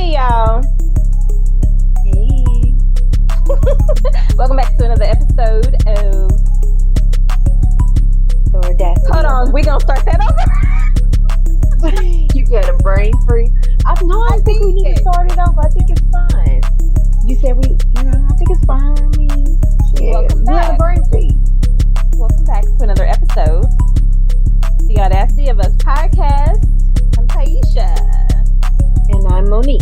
Hey y'all. Hey. Welcome back to another episode of The Hold audacity of on, we gonna start that over. you got a brain freeze. No, I I don't think we need to did. start it over. I think it's fine. You said I think it's fine. I mean, shit, Welcome you had a back. brain freeze. Welcome back to another episode. The Audacity of Us podcast. I'm Taisha. And I'm Monique.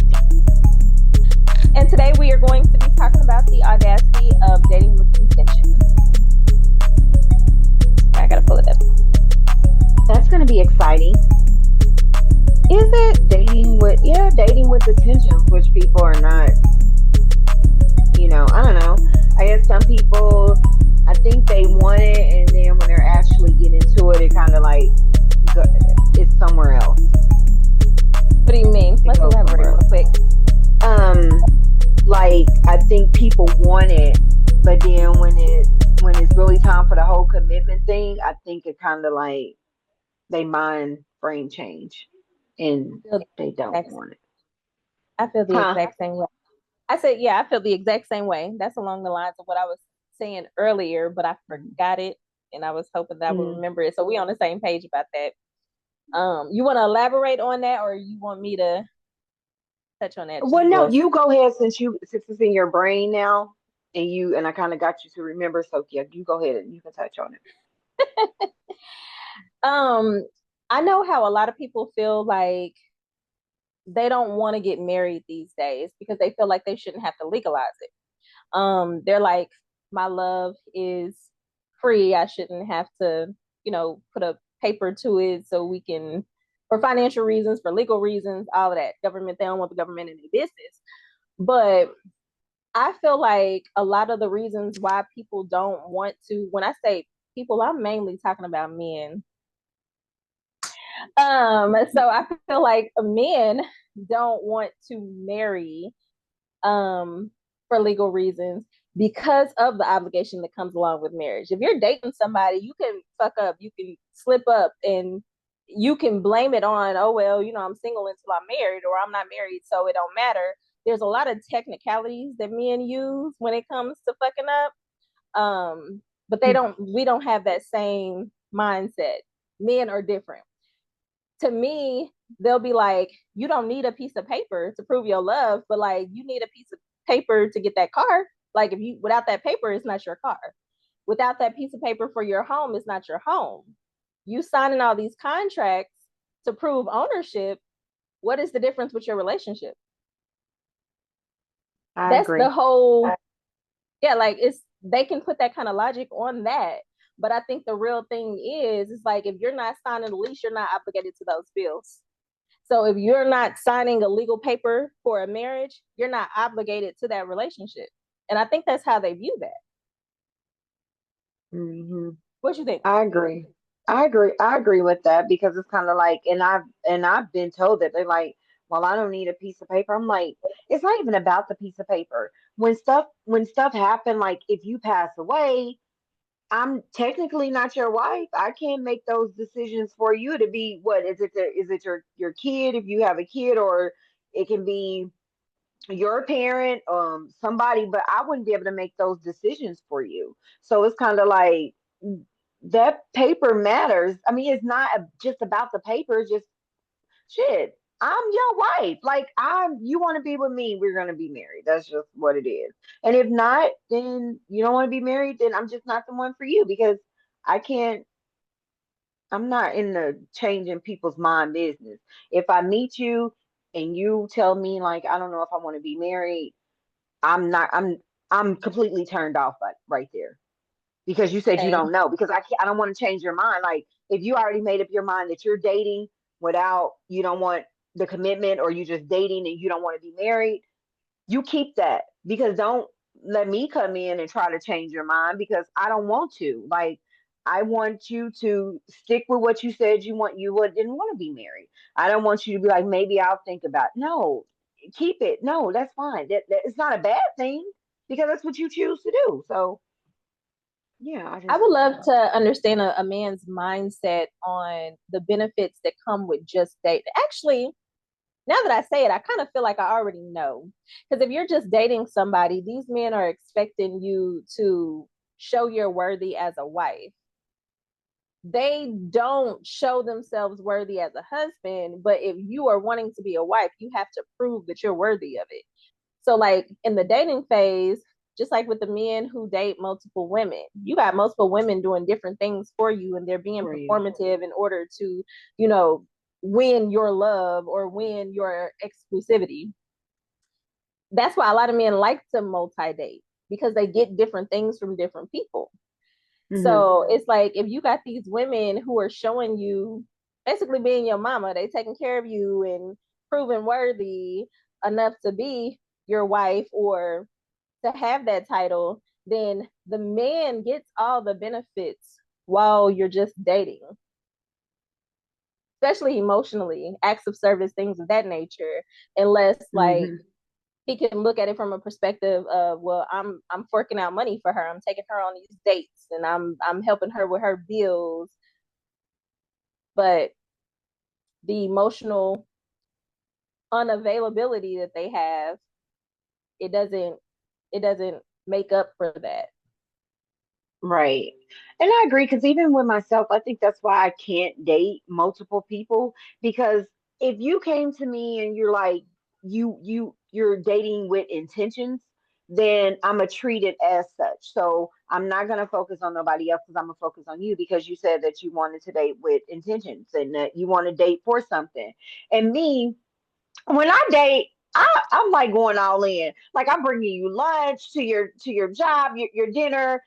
And today we are going to be talking about the audacity of dating with intention. I gotta pull it up. That's gonna be exciting. Is it dating with intentions, which people are not, I don't know. I guess some people I think they want it and then when they're actually getting into it, it kind of like go, it's somewhere else. What do you mean? It Let's goes elaborate somewhere real else. quick. Um, like I think people want it, but then when it's really time for the whole commitment thing, I think it kind of like they mind frame change and I feel they the don't exact, want it. I feel the Huh? exact same way. I said, yeah, I feel the exact same way. That's along the lines of what I was saying earlier, but I forgot it and I was hoping that I would Mm. remember it. So we on the same page about that. You want to elaborate on that or you want me to touch on that Well, no, just you go ahead since it's in your brain now, and I kind of got you to remember. So yeah, you go ahead and you can touch on it. um I know how a lot of people feel like they don't want to get married these days because they feel like they shouldn't have to legalize it. They're like, my love is free. I shouldn't have to, put a paper to it so we can, for financial reasons, for legal reasons, all of that. Government, they don't want the government in their business. But I feel like a lot of the reasons why people don't want to, when I say people, I'm mainly talking about men. So I feel like men don't want to marry for legal reasons because of the obligation that comes along with marriage. If you're dating somebody, you can fuck up, you can slip up, and you can blame it on, oh, well, I'm single until I'm married, or I'm not married, so it don't matter. There's a lot of technicalities that men use when it comes to fucking up. But we don't have that same mindset. Men are different. To me, they'll be like, you don't need a piece of paper to prove your love, but like you need a piece of paper to get that car. Like if you without that paper, it's not your car. Without that piece of paper for your home, it's not your home. You signing all these contracts to prove ownership. What is the difference with your relationship? I That's the agree. whole yeah, like it's they can put that kind of logic on that. But I think the real thing is it's like if you're not signing the lease, you're not obligated to those bills. So if you're not signing a legal paper for a marriage, you're not obligated to that relationship. And I think that's how they view that. Hmm. What you think? I agree. I agree. I agree with that because it's kind of like, and I've been told that they're like, well, I don't need a piece of paper. I'm like, it's not even about the piece of paper. When stuff happen, like if you pass away, I'm technically not your wife. I can't make those decisions for you to be what is it your kid if you have a kid, or it can be your parent, somebody, but I wouldn't be able to make those decisions for you. So it's kind of like that paper matters. I mean, it's not just about the paper, it's just shit. I'm your wife. Like you want to be with me, we're gonna be married. That's just what it is. And if not, then you don't want to be married, then I'm just not the one for you because I can't I'm not in the changing people's mind business. If I meet you and you tell me like I don't know if I want to be married, I'm not. I'm completely turned off right there because you said you Same. don't know because I can't, I don't want to change your mind. Like if you already made up your mind that you're dating without you don't want the commitment or you just dating and you don't want to be married, you keep that because don't let me come in and try to change your mind because I don't want to. Like I want you to stick with what you said didn't want to be married. I don't want you to be like maybe I'll think about it. No, keep it. No, that's fine. That it's not a bad thing because that's what you choose to do. So yeah, I I just would love to understand a man's mindset on the benefits that come with just dating. Actually, now that I say it, I kind of feel like I already know. Because if you're just dating somebody, these men are expecting you to show you're worthy as a wife. They don't show themselves worthy as a husband, but if you are wanting to be a wife, you have to prove that you're worthy of it. So, like in the dating phase, just like with the men who date multiple women, you got multiple women doing different things for you, and they're being For you. performative in order to, you know, win your love or win your exclusivity. That's why a lot of men like to multi date because they get different things from different people. Hmm. So it's like if you got these women who are showing you basically being your mama, they taking care of you and proving worthy enough to be your wife or to have that title, then the man gets all the benefits while you're just dating, especially emotionally, acts of service, things of that nature, unless like Hmm. he can look at it from a perspective of, well, I'm forking out money for her, I'm taking her on these dates, and I'm helping her with her bills, but the emotional unavailability that they have, it doesn't it doesn't make up for that. Right. And I agree because even with myself, I think that's why I can't date multiple people because if you came to me and you're like you're dating with intentions, then I'm gonna treat it as such. So I'm not gonna focus on nobody else because I'm gonna focus on you because you said that you wanted to date with intentions and that you want to date for something. And me, when I date, I'm like going all in. Like I'm bringing you lunch to your job, your dinner.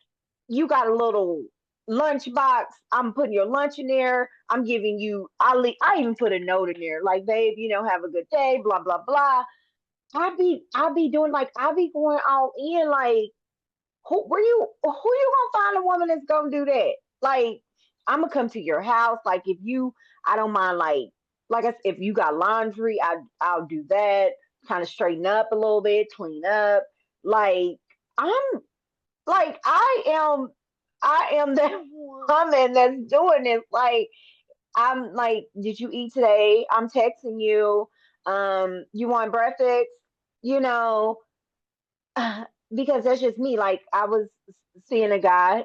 You got a little lunch box. I'm putting your lunch in there. I'm giving you. I even put a note in there, like, babe, have a good day. Blah blah blah. I be doing like I be going all in. Like who you gonna find a woman that's gonna do that? Like I'm gonna come to your house. Like if you, I don't mind. Like I said, if you got laundry, I'll do that. Kind of straighten up a little bit, clean up. Like I'm like I am that woman that's doing this. Like I'm like, did you eat today? I'm texting you. You want breakfast? You know, because that's just me. Like I was seeing a guy.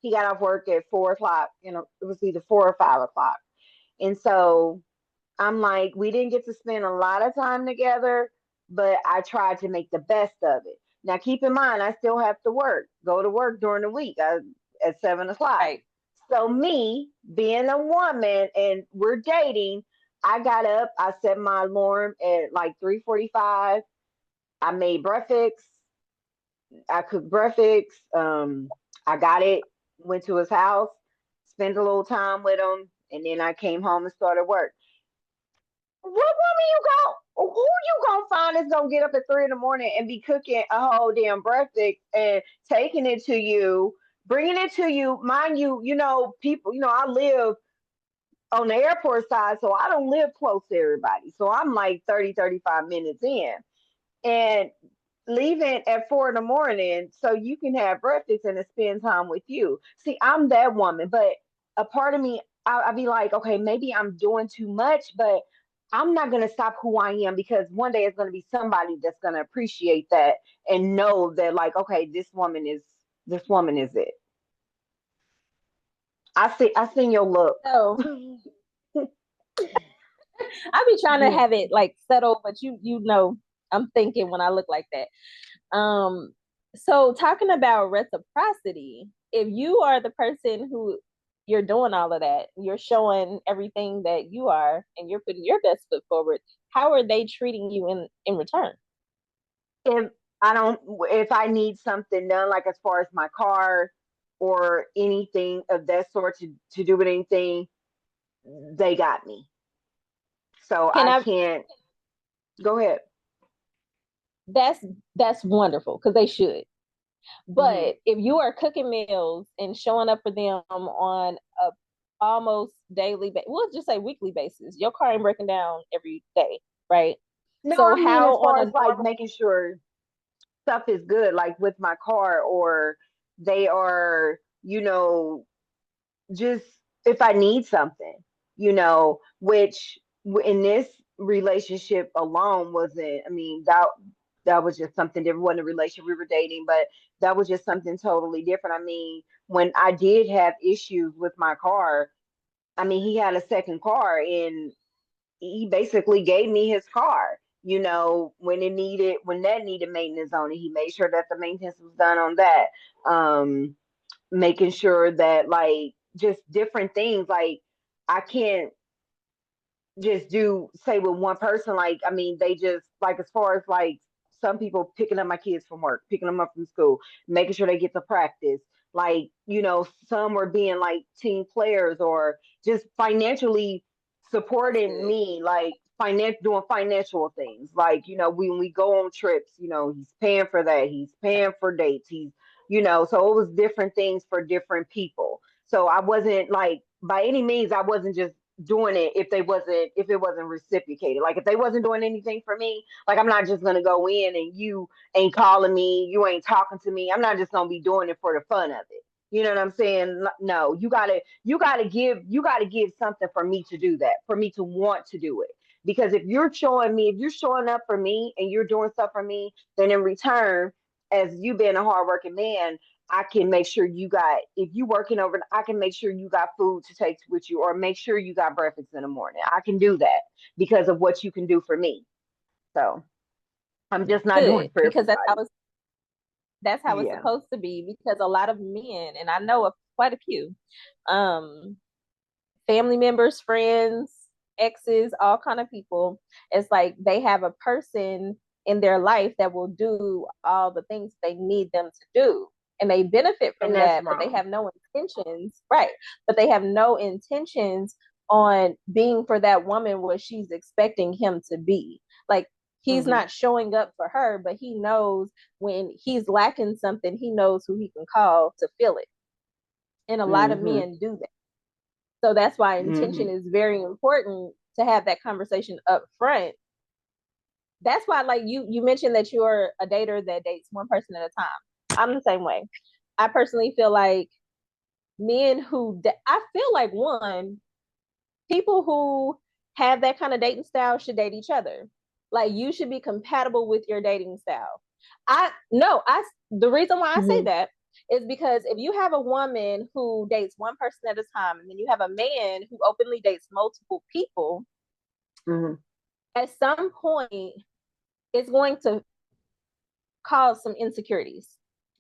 He got off work at 4 o'clock. It was either 4 or 5 o'clock, and so I'm like, we didn't get to spend a lot of time together, but I tried to make the best of it. Now, keep in mind, I still have to work, go to work during the week at 7 o'clock. Right. So, me being a woman and we're dating, I got up, I set my alarm at like 3:45. I made breakfast. I cooked breakfast. I got it, went to his house, spent a little time with him, and then I came home and started work. What woman you go? Who you gonna find is gonna get up at 3 in the morning and be cooking a whole damn breakfast and taking it to you, bringing it to you? Mind you, people. I live on the airport side, so I don't live close to everybody. So I'm like 30, 35 minutes in, and leaving at 4 in the morning so you can have breakfast and to spend time with you. See, I'm that woman, but a part of me, I'll be like, okay, maybe I'm doing too much, but I'm not gonna stop who I am because one day it's gonna be somebody that's gonna appreciate that and know that, like, okay, this woman is it. I seen your look. So I be trying to Yeah. have it like settled, but you know I'm thinking when I look like that. So talking about reciprocity, if you are the person who you're doing all of that, you're showing everything that you are and you're putting your best foot forward, how are they treating you in return? if if I need something done, like as far as my car or anything of that sort to do with anything, they got me. So Can I I can't go ahead. that's that's wonderful because they should. Hmm. But if you are cooking meals and showing up for them on a almost daily, we'll just say weekly basis, your car ain't breaking down every day, right? No, So I mean how as on far a as like normal making sure stuff is good, like with my car, or they are, just if I need something, which in this relationship alone wasn't, I mean, that was just something different. It wasn't a relationship, we were dating, but that was just something totally different. I mean, when I did have issues with my car, I mean, he had a second car, and he basically gave me his car. You know, when that needed maintenance on it, he made sure that the maintenance was done on that. Making sure that, like, just different things, like, I can't just do say with one person. Like, I mean, they just, like, as far as like some people picking up my kids from work, picking them up from school, making sure they get to practice, like, you know, some were being like team players, or just financially That's supporting good. me, like doing financial things, like, you know, when we go on trips, you know, he's paying for that, he's paying for dates, he's, you know, so it was different things for different people. So I wasn't like, by any means, I wasn't just doing it if it wasn't reciprocated. Like, if they wasn't doing anything for me, like, I'm not just gonna go in and you ain't calling me, you ain't talking to me. I'm not just gonna be doing it for the fun of it. You know what I'm saying? No, you gotta give something for me to do that, for me to want to do it. Because if you're showing up for me and you're doing stuff for me, then in return, as you being a hardworking man, I can make sure you got, if you working over, I can make sure you got food to take with you, or make sure you got breakfast in the morning. I can do that because of what you can do for me. So I'm just not doing Good, it for because everybody. that's how it's Yeah. supposed to be. Because a lot of men, and I know of quite a few, um, family members, friends, exes, all kind of people. It's like they have a person in their life that will do all the things they need them to do. And they benefit And from that's that, but they wrong. have no intentions, right? But they have no intentions on being for that woman what she's expecting him to be. Like, he's Hmm. not showing up for her, but he knows when he's lacking something, he knows who he can call to fill it. And a lot of Hmm. men do that. So that's why intention Hmm. is very important to have that conversation up front. That's why, like, you mentioned that you're a dater that dates one person at a time. I'm the same way. I personally feel like I feel like, one, people who have that kind of dating style should date each other. Like, you should be compatible with your dating style. I no, I The reason why I say Hmm. that is because if you have a woman who dates one person at a time, and then you have a man who openly dates multiple people, Hmm. at some point it's going to cause some insecurities.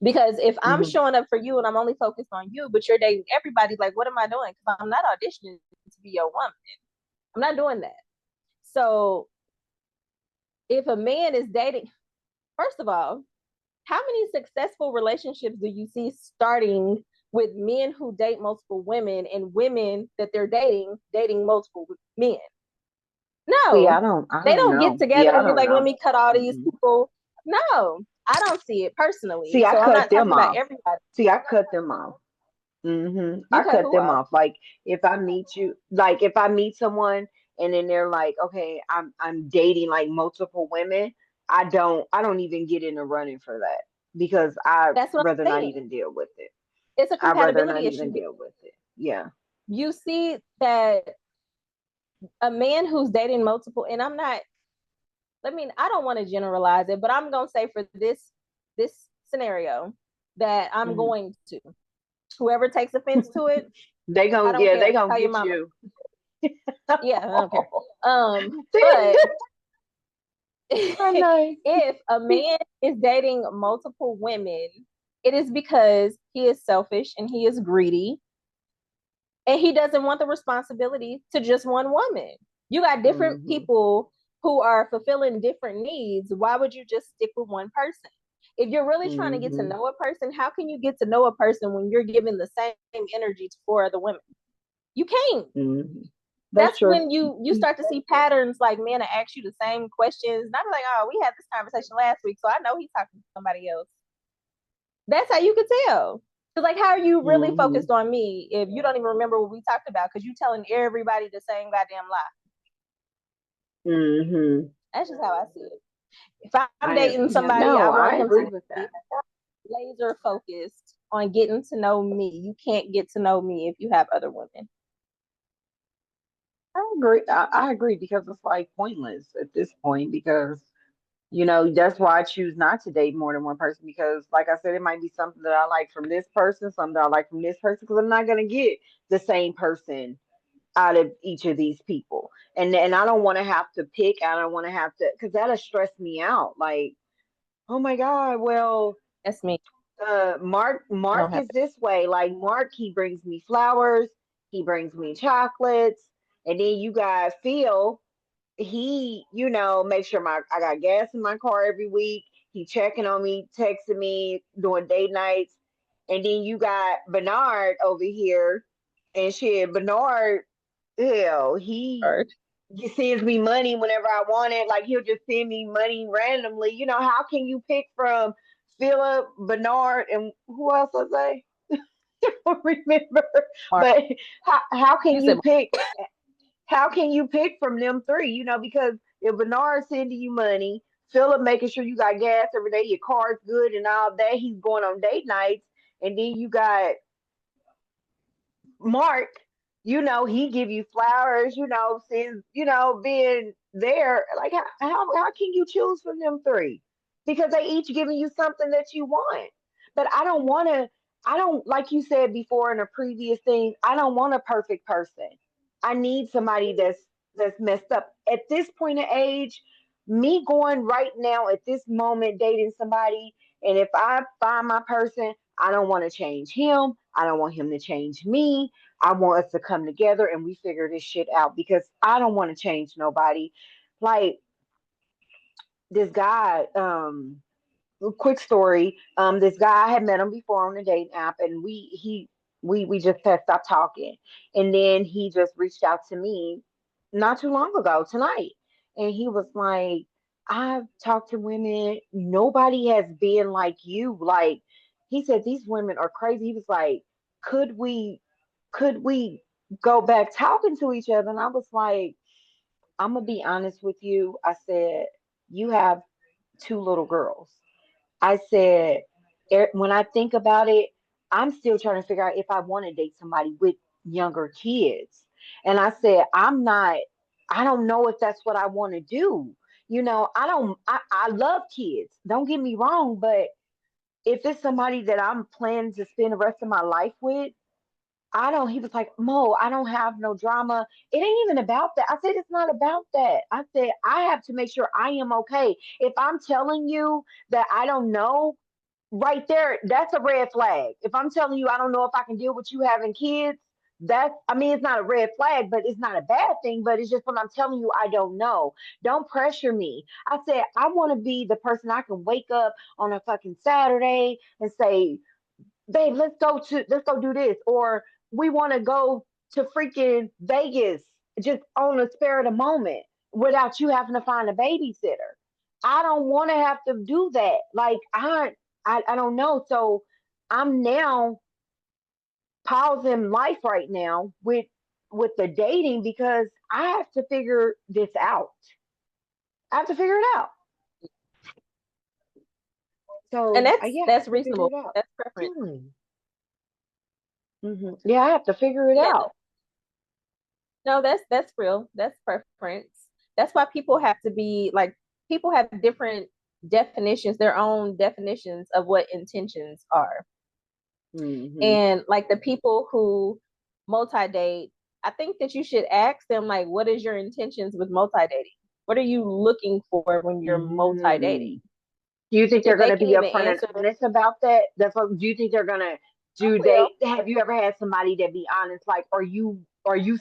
Because if I'm Hmm. showing up for you and I'm only focused on you, but you're dating everybody, like, what am I doing? Because I'm not auditioning to be your woman. I'm not doing that. So if a man is dating, first of all, how many successful relationships do you see starting with men who date multiple women, and women that they're dating multiple men? See, No, I they don't don't get know. together Yeah, I and be don't like, let know. me cut all these Mm-mm. people. No, I don't see it personally. See, I So I'm cut not them talking about off. everybody. See, I cut them off. You I cut cut who them off? off. Like, if I meet you, like, if I meet someone and then they're like, okay, I'm dating like multiple women, I don't even get in the running for that, because I That's what rather I'm not saying. even deal with it. It's a I rather not compatibility even issue. deal with it. Yeah. You see that a man who's dating multiple, and I don't want to generalize it, but I'm going to say for this scenario that I'm Hmm. going to. Whoever takes offense to it, I don't They care. gonna Call your get mama. you. Yeah, I don't care. But I know. if a man is dating multiple women, it is because he is selfish and he is greedy, and he doesn't want the responsibility to just one woman. You got different Hmm. people who are fulfilling different needs. Why would you just stick with one person? If you're really trying to get to Hmm. know a person, how can you get to know a person when you're giving the same energy to four other women? You can't. Hmm. That's That's true. when you start to see patterns, like men to ask you the same questions. And I'm like, oh, we had this conversation last week, so I know he's talking to somebody else. That's how you could tell. Cause, like, how are you really Hmm. focused on me if you don't even remember what we talked about? Because you telling everybody the same goddamn lie. Hmm. That's just how I see it. If I'm I dating Yeah, somebody, I no, want I him agree to with be that. laser focused on getting to know me. You can't get to know me if you have other women. I agree. I agree because it's like pointless at this point because that's why I choose not to date more than one person because, like I said, it might be something that I like from this person, something that I like from this person, because I'm not gonna get the same person out of each of these people, and I don't want to have to pick. I don't want to have to because that'll stress me out. Like, oh my God, well, That's me. I Mark don't have is this way. Like Mark, he brings me flowers, he brings me chocolates, and then you got Phil. He, makes sure my I got gas in my car every week. He checking on me, texting me, doing date nights. And then you got Bernard over here. And shit, Bernard, hell, heard. he sends me money whenever I want it. Like he'll just send me money randomly. How can you pick from Philip, Bernard, and who else was I? I don't remember. Mark. But how You can said you pick? How can you pick from them three? Because if Bernard's sending you money, Philip making sure you got gas every day, your car's good and all that, he's going on date nights, and then you got Mark, he give you flowers, since being there. Like how can you choose from them three? Because they each giving you something that you want. But I don't like you said before in a previous thing, I don't want a perfect person. I need somebody that's messed up. At this point of age, me going right now at this moment dating somebody, and if I find my person, I don't want to change him. I don't want him to change me. I want us to come together and we figure this shit out because I don't want to change nobody. Like this guy, quick story. This guy I had met him before on a dating app, and we just had stopped talking, and then he just reached out to me not too long ago tonight, and he was like, "I've talked to women. Nobody has been like you. Like," he said, "these women are crazy." He was like, "Could we, could we go back talking to each other?" And I was like, "I'm gonna be honest with you." I said, "You have two little girls." I said, when I think about it, I'm still trying to figure out if I want to date somebody with younger kids. And I said, I don't know if that's what I want to do. I love kids. Don't get me wrong, but if it's somebody that I'm planning to spend the rest of my life with, he was like, Mo, I don't have no drama. It ain't even about that. I said, it's not about that. I said, I have to make sure I am okay. If I'm telling you that I don't know, right there, that's a red flag. If I'm telling you I don't know if I can deal with you having kids, I mean, it's not a red flag, but it's not a bad thing. But it's just when I'm telling you I don't know. Don't pressure me. I said, I want to be the person I can wake up on a fucking Saturday and say, babe, let's go do this, or we want to go to freaking Vegas just on the spur of the moment without you having to find a babysitter. I don't want to have to do that. Like I don't know. So I'm now pausing life right now with the dating because I have to figure this out. I have to figure it out. And So that's yeah, I that's have to figure reasonable. it out. That's preference. Yeah, I have to figure it Yeah, out. no, that's real. That's preference. That's why people have to be like people have different definitions, their own definitions of what intentions are. Hmm. And like the people who multi-date, I think that you should ask them like, what is your intentions with multi-dating? What are you looking for when you're multi-dating? Mm. Do you think they're If going they to can be even upfront and answer that, honest about that? Do you think they're going to I do will. they have you ever had somebody that be honest? Like, are you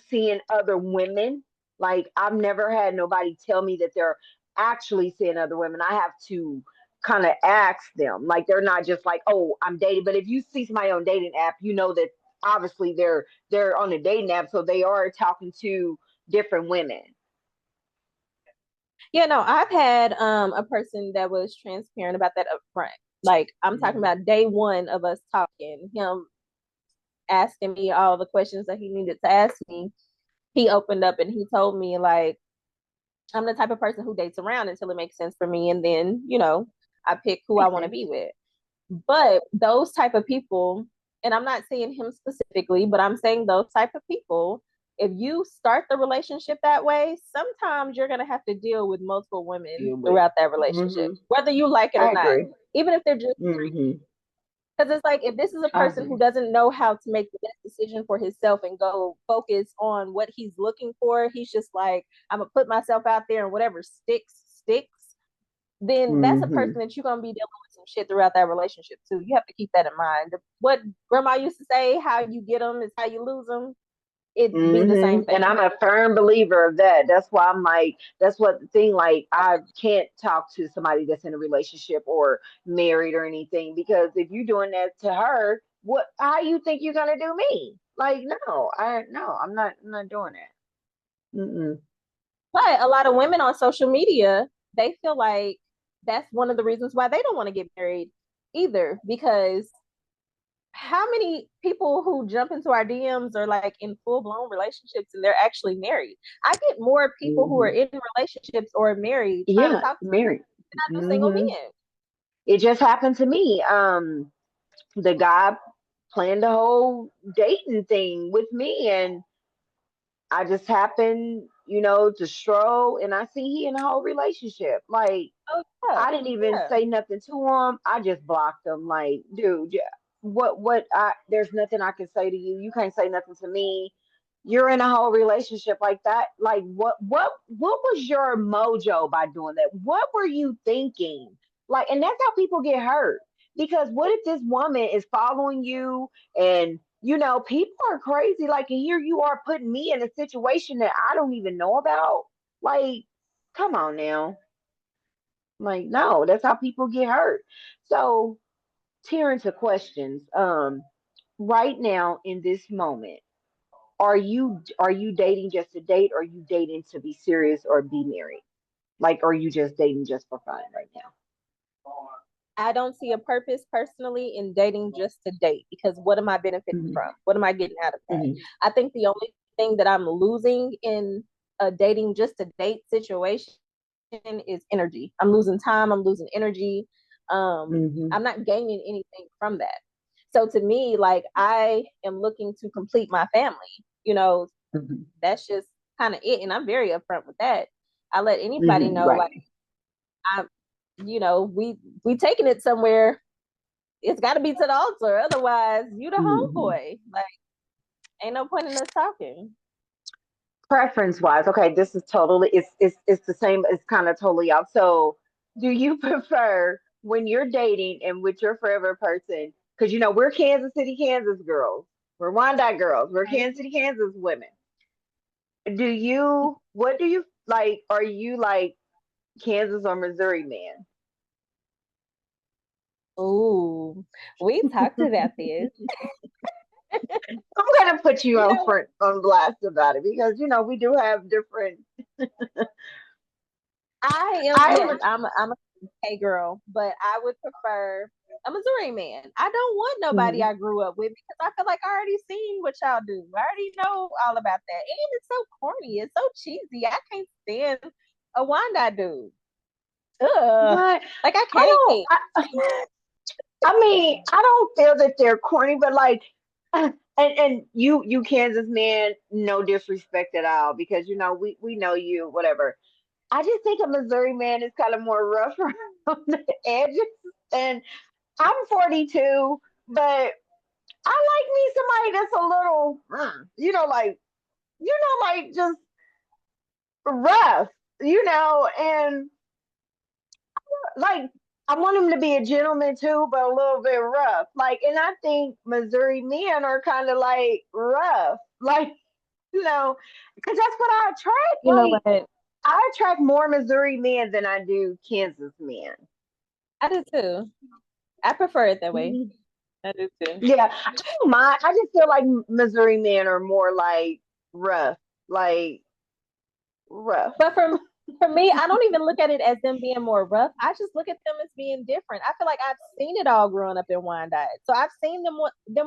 seeing other women? Like, I've never had nobody tell me that they're actually seeing other women. I have to kind of ask them. Like, they're not just like, oh, I'm dating. But if you see somebody on a dating app, you know that obviously they're on a dating app, so they are talking to different women. Yeah, no, I've had a person that was transparent about that up front. Like I'm talking Mm-hmm. about day one of us talking, him asking me all the questions that he needed to ask me. He opened up and he told me like I'm the type of person who dates around until it makes sense for me, and then I pick who I Makes want to sense. be with. But those type of people, and I'm not saying him specifically, but I'm saying those type of people, if you start the relationship that way, sometimes you're going to have to deal with multiple women Deal with. throughout that relationship, Hmm. whether you like it or I not, agree. even if they're just Hmm. because it's like if this is a I person who agree. doesn't know how to make the best decision for himself and go focus on what he's looking for, he's just like, I'm gonna put myself out there and whatever sticks, then that's a Hmm. person that you're gonna be dealing with some shit throughout that relationship too. You have to keep that in mind. What grandma used to say, how you get them is how you lose them. It'd be the same And thing. I'm a firm believer of that. That's why I'm like, that's what the thing, like, I can't talk to somebody that's in a relationship or married or anything, because if you're doing that to her, what, how you think you're gonna do me? Like, no, no, I'm not doing that. Mm-mm. But a lot of women on social media, they feel like that's one of the reasons why they don't want to get married either, because how many people who jump into our DMs are like in full blown relationships and they're actually married? I get more people who are Hmm. in relationships or married trying to Yeah, talk to me married. than I do single Hmm. men. It just happened to me. The guy planned the whole dating thing with me, and I just happened, to stroll, and I see he in a whole relationship. Like, Oh yeah, I didn't even yeah. say nothing to him. I just blocked him. Like, dude, yeah, there's nothing I can say to you. You can't say nothing to me. You're in a whole relationship like that. Like, what was your mojo by doing that? What were you thinking? Like, and that's how people get hurt. Because what if this woman is following you, and people are crazy. Like, and here you are putting me in a situation that I don't even know about. Like, come on now. Like, no, that's how people get hurt. So, tearing to questions. Right now in this moment, are you dating just to date, or are you dating to be serious or be married? Like, are you just dating just for fun right now? I don't see a purpose personally in dating just to date because what am I benefiting Hmm. from? What am I getting out of that? Hmm. I think the only thing that I'm losing in a dating just to date situation is energy. I'm losing time, I'm losing energy. Hmm. I'm not gaining anything from that. So to me, like I am looking to complete my family. Hmm. That's just kind of it. And I'm very upfront with that. I let anybody Hmm. know, Right. like I'm, we taking it somewhere. It's got to be to the altar. Otherwise, you the Hmm. homeboy. Like, ain't no point in us talking. Preference wise, okay, this is totally, it's the same, it's kind of totally off. So, do you prefer when you're dating and with your forever person, because we're Kansas City, Kansas girls, we're Wyandotte girls, we're Kansas City, Kansas women. What do you like? Are you like Kansas or Missouri man? Ooh, we talked about this. I'm gonna put you You on know, front on blast about it, because we do have different. I am. I Yes, would. I'm a K girl, but I would prefer a Missouri man. I don't want nobody Mhm. I grew up with because I feel like I already seen what y'all do. I already know all about that, and it's so corny. It's so cheesy. I can't stand a Wanda dude. Ugh, What? like I I don't. can't. I mean, I don't feel that they're corny, but like, and you Kansas man, no disrespect at all, because we know you, whatever. I just think a Missouri man is kind of more rough around the edges, and I'm 42, but I like me somebody that's a little, like just rough, and like I want him to be a gentleman too, but a little bit rough. Like, and I think Missouri men are kind of like rough, like because that's what I attract. You know Like, what? I attract more Missouri men than I do Kansas men. I do too. I prefer it that way. Mhm. I do too. Yeah, I don't mind. I just feel like Missouri men are more like rough, like rough. But for me, I don't even look at it as them being more rough. I just look at them as being different. I feel like I've seen it all growing up in Wyandotte. So I've seen them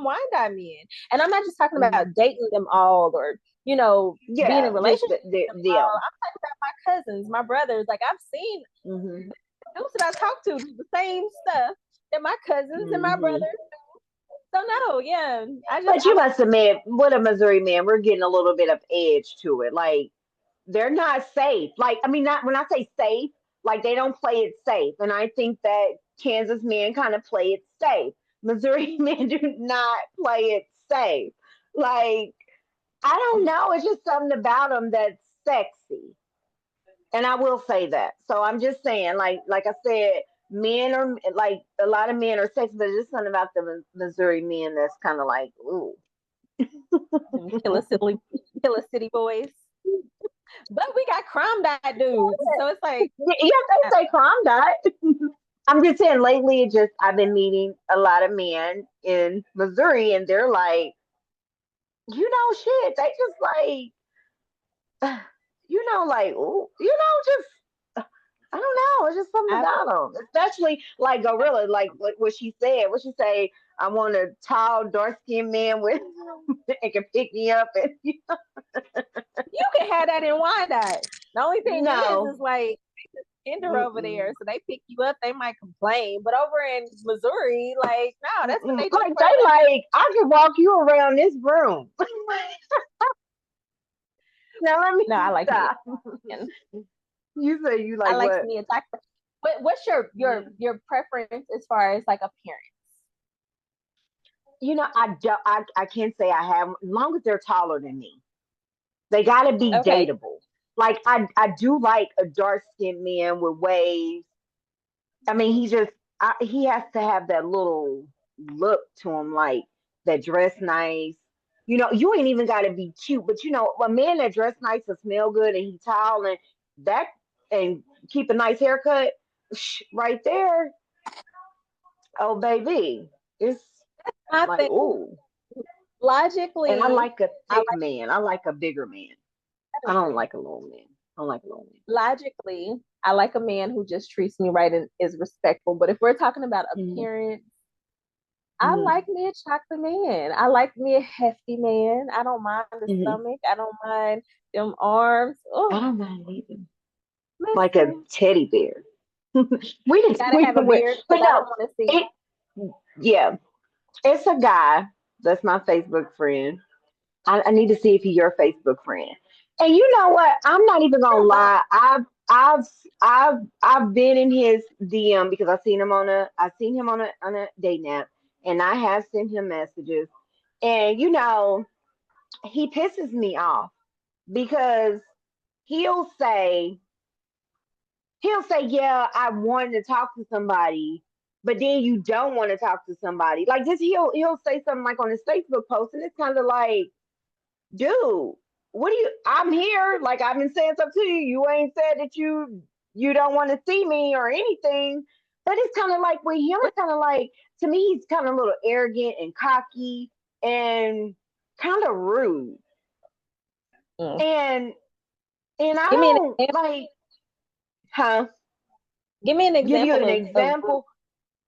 Wyandotte men. And I'm not just talking about Mhm. dating them all or, being in Yeah, just relationships with them all. them. I'm talking about my cousins, my brothers. Like I've seen Hmm. those that I talk to do the same stuff that my cousins and my Hmm. brothers. So no, yeah, But I you like must admit, with a Missouri man, we're getting a little bit of edge to it. Like they're not safe. Like I mean, not when I say safe, like they don't play it safe. And I think that Kansas men kind of play it safe. Missouri men do not play it safe. Like I don't know, it's just something about them that's sexy. And I will say that. So I'm just saying, like I said, men are like a lot of men are sexy, but there's something about the Missouri men that's kind of like, ooh. them killer city boys. But we got crime dot dudes, so it's like Yeah, I they say crime dot. I'm just saying lately it just I've been meeting a lot of men in Missouri and they're like, shit, they just like, ooh, just I don't know. It's just something I about them, especially like Gorilla, like what she said. What she say? I want a tall, dark skinned man with that can pick me up. And you can have that in Wyandotte. The only thing no, is like Tinder over mm-mm, there, so they pick you up, they might complain. But over in Missouri, like, no, that's what mm-mm. they do Like for a they living. like I could walk you around this room. Now let me No, I like me. stop. And You say you I like like what? me a chocolate. What's your preference as far as like appearance? I don't. I can't say I have. As long as they're taller than me, they got to be Okay, dateable. Like I do like a dark skinned man with waves. I mean, he has to have that little look to him, like that dress nice. You ain't even got to be cute, but a man that dress nice and smell good and he tall that and keep a nice haircut, right there. Oh baby, it's I like think ooh. And I logically, like a I thick like man. I like a bigger man. I don't like a little man. I don't like a little logically, I like a man who just treats me right and is respectful. But if we're talking about man. appearance, I Hmm. like me a chocolate man. I like me a hefty man. I don't mind the Hmm. stomach. I don't mind them arms. I Oh, don't mind either. Like a listen, teddy bear. we didn't gotta we have a done went, beard but because I no, don't want to see. it yeah, it's a guy that's my Facebook friend. I need to see if he's your Facebook friend. And you know what? I'm not even gonna lie. I've I've been in his DM because I seen him on a date nap, and I have sent him messages. And he pisses me off because he'll say he'll say, "Yeah, I wanted to talk to somebody," but then you don't want to talk to somebody. Like this, he'll say something like on his Facebook post, and it's kind of like, dude, what do you? I'm here. Like I've been saying something to you. You ain't said that you don't want to see me or anything. But it's kind of like with him, What? it's kind of like to me, he's kind of a little arrogant and cocky and kind of rude. Mm. And I Give me an don't example. like, huh? Give me an Give you example an of example.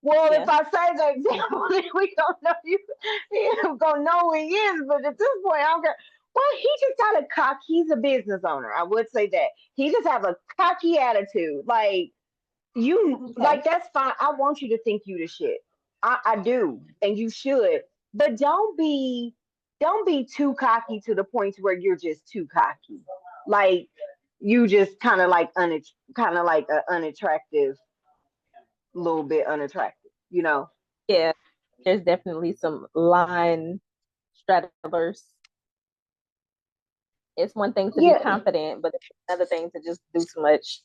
Well, if yeah. I say the example, then we don't know you gonna know who he is. But at this point, I don't care. Well, he just got a cock. He's a business owner. I would say that he just have a cocky attitude. Like Okay. like that's fine. I want you to think you the shit. I do, and you should. But don't be too cocky to the point where you're just too cocky. Like you just kind of like a unattractive, little bit unattractive. Yeah. There's definitely some line straddlers. It's one thing to be Yeah. confident, but it's another thing to just do too much.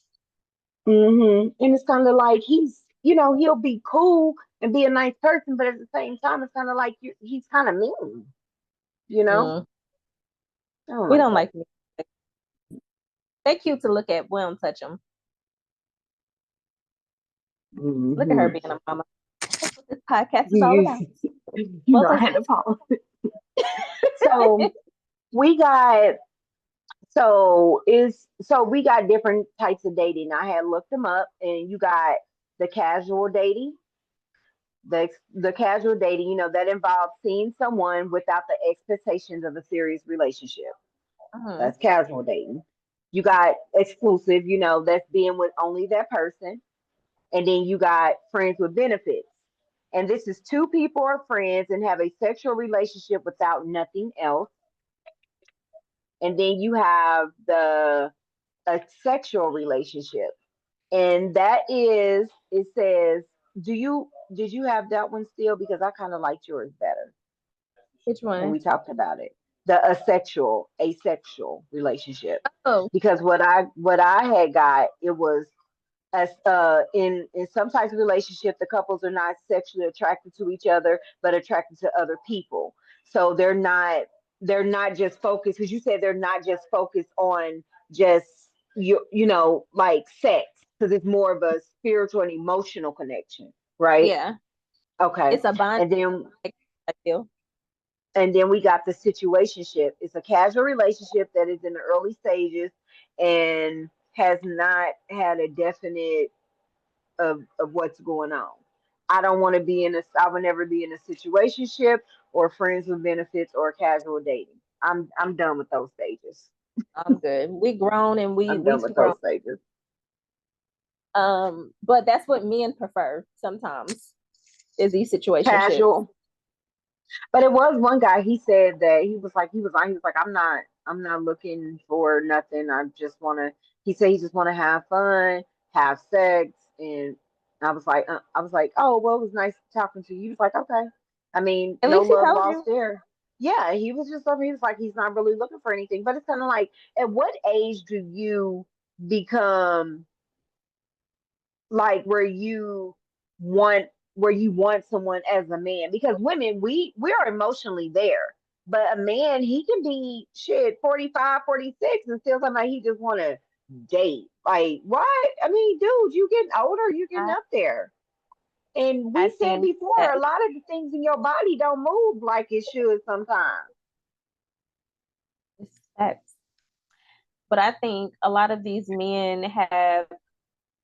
And it's kind of like he'll be cool and be a nice person, but at the same time, it's kind of like he's kind of mean. You know, Mm. I don't We like don't that. like me. They cute to look at. We don't touch them. Look at her Hmm. being a mama. That's what this podcast is all You, about. I had a Multitasking. problem. So we got we got different types of dating. I had looked them up, and you got the casual dating. The casual dating, that involves seeing someone without the expectations of a serious relationship. Mhm. That's casual dating. You got exclusive, that's being with only that person. And then you got friends with benefits. And this is two people are friends and have a sexual relationship without nothing else. And then you have the a sexual relationship. And that is, it says, did you have that one still? Because I kind of liked yours better Which when one? we talked about it. The asexual relationship. Oh, Because what I had got, it was as in some types of relationship, the couples are not sexually attracted to each other but attracted to other people. So they're not just focused, because you said they're not just focused on just you know, like sex, because it's more of a spiritual and emotional connection, right? yeah. Okay. It's a bond. and then I feel. and then we got the situationship. It's a casual relationship that is in the early stages and has not had a definite of what's going on. I don't want to be in a. I would never be in a situationship or friends with benefits or casual dating. I'm done with those stages. I'm good. We grown and we I'm we done too with grown. those stages. But that's what men prefer sometimes is these situationships. Casual. But it was one guy. He said that he was like, I'm not looking for nothing. I just want to. He said he just want to have fun, have sex, and I was like, oh well, it was nice talking to you. He was like, okay. I mean, At no least he love told lost you. there. Yeah, he was just he was like, he's not really looking for anything. But it's kind of like, at what age do you become like want where you want someone as a man? Because women, we are emotionally there, but a man, he can be shit 45, 46, and still somebody he just want to date. Like, what? I mean, dude, you getting older, you getting I, up there. And I we said think before, that a lot of the things in your body don't move like it should sometimes. it's facts. But I think a lot of these men have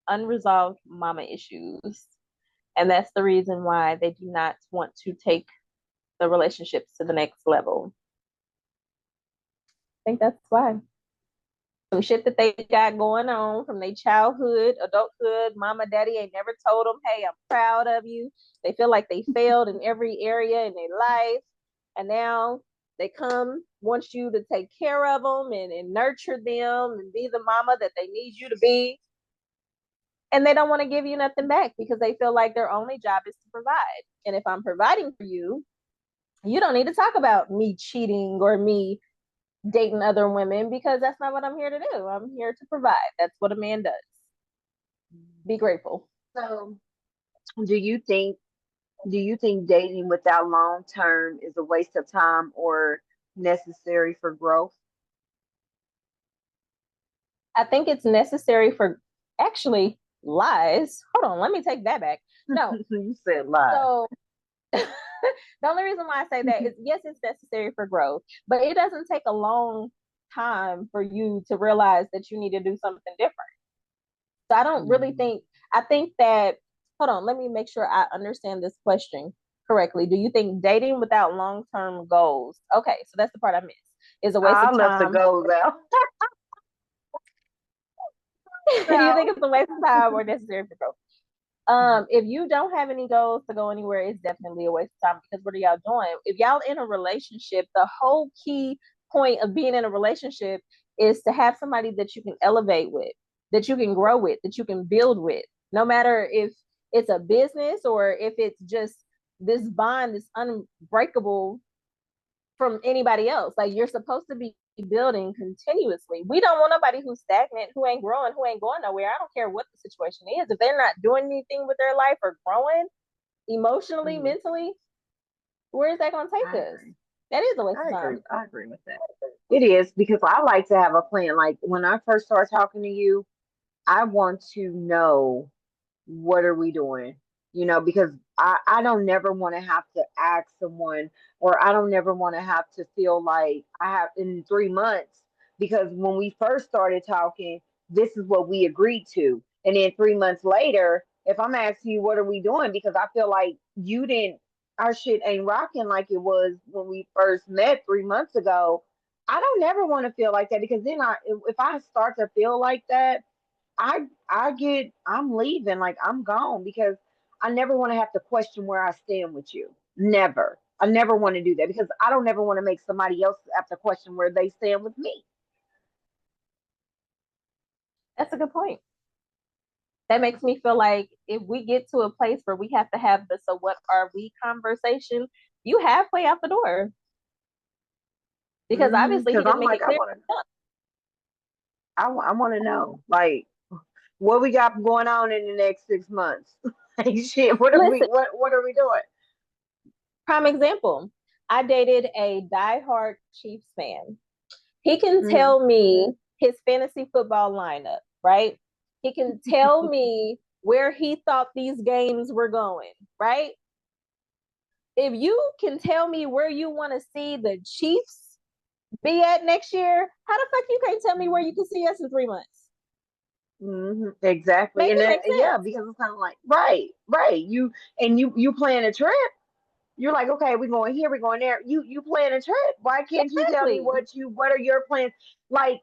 unresolved mama issues. And that's the reason why they do not want to take the relationships to the next level. I think that's why. Some shit that they got going on from their childhood, adulthood, mama, daddy ain't never told them, hey, I'm proud of you. They feel like they failed in every area in their life. And now they come, want you to take care of them and nurture them and be the mama that they need you to be. And they don't want to give you nothing back because they feel like their only job is to provide. And if I'm providing for you, you don't need to talk about me cheating or me dating other women because that's not what I'm here to do. I'm here to provide. That's what a man does. Be grateful. So, do you think do you think dating without long term is a waste of time or necessary for growth? I think it's necessary for actually lies. Hold on, let me take that back. No. You said lie. So the only reason why I say that is yes, it's necessary for growth, but it doesn't take a long time for you to realize that you need to do something different. So I don't really Mhm. think, I think that, hold on, let me make sure I understand this question correctly. Do you think dating without long term goals, okay, so that's the part I missed, is a waste I of left the time? goals out. Do you think Out. it's a waste of time or necessary for growth? If you don't have any goals to go anywhere, it's definitely a waste of time because what are y'all doing? If y'all in a relationship, the whole key point of being in a relationship is to have somebody that you can elevate with, that you can grow with, that you can build with. No matter if it's a business or if it's just this bond, this unbreakable from anybody else. Like you're supposed to be building continuously. We don't want nobody who's stagnant, who ain't growing, who ain't going nowhere. I don't care what the situation is. If they're not doing anything with their life or growing emotionally, Mhm. mentally, where is that going to take I us? agree. That is a waste of I agree. time. I agree with that. It is, because I like to have a plan. Like when I first start talking to you, I want to know, what are we doing? You know, because I don't never want to have to ask someone, or I don't never want to have to feel like I have in 3 months, because when we first started talking, this is what we agreed to. And then 3 months later, if I'm asking you, what are we doing? Because I feel like you didn't, our shit ain't rocking like it was when we first met 3 months ago. I don't never want to feel like that, because then if I start to feel like that, I'm leaving, like I'm gone, because I never want to have to question where I stand with you. Never. I never want to do that because I don't ever want to make somebody else have to question where they stand with me. That's a good point. That makes me feel like if we get to a place where we have to have the "so what are we" conversation, you halfway out the door, because obviously he Because didn't I'm make like, it clear. I want to know, like, what we got going on in the next 6 months. Like, shit, Listen, what are we doing? prime example. I dated a diehard Chiefs fan. He can Mm. tell me his fantasy football lineup, right? He can tell me where he thought these games were going, right? If you can tell me where you want to see the Chiefs be at next year, how the fuck you can't tell me where you can see us in 3 months? Exactly, Make and it then, make yeah, sense. because it's kind of like, right. You plan a trip. You're like, okay, we're going here, we're going there. You plan a trip. Why can't you tell me Exactly. what are your plans? Like,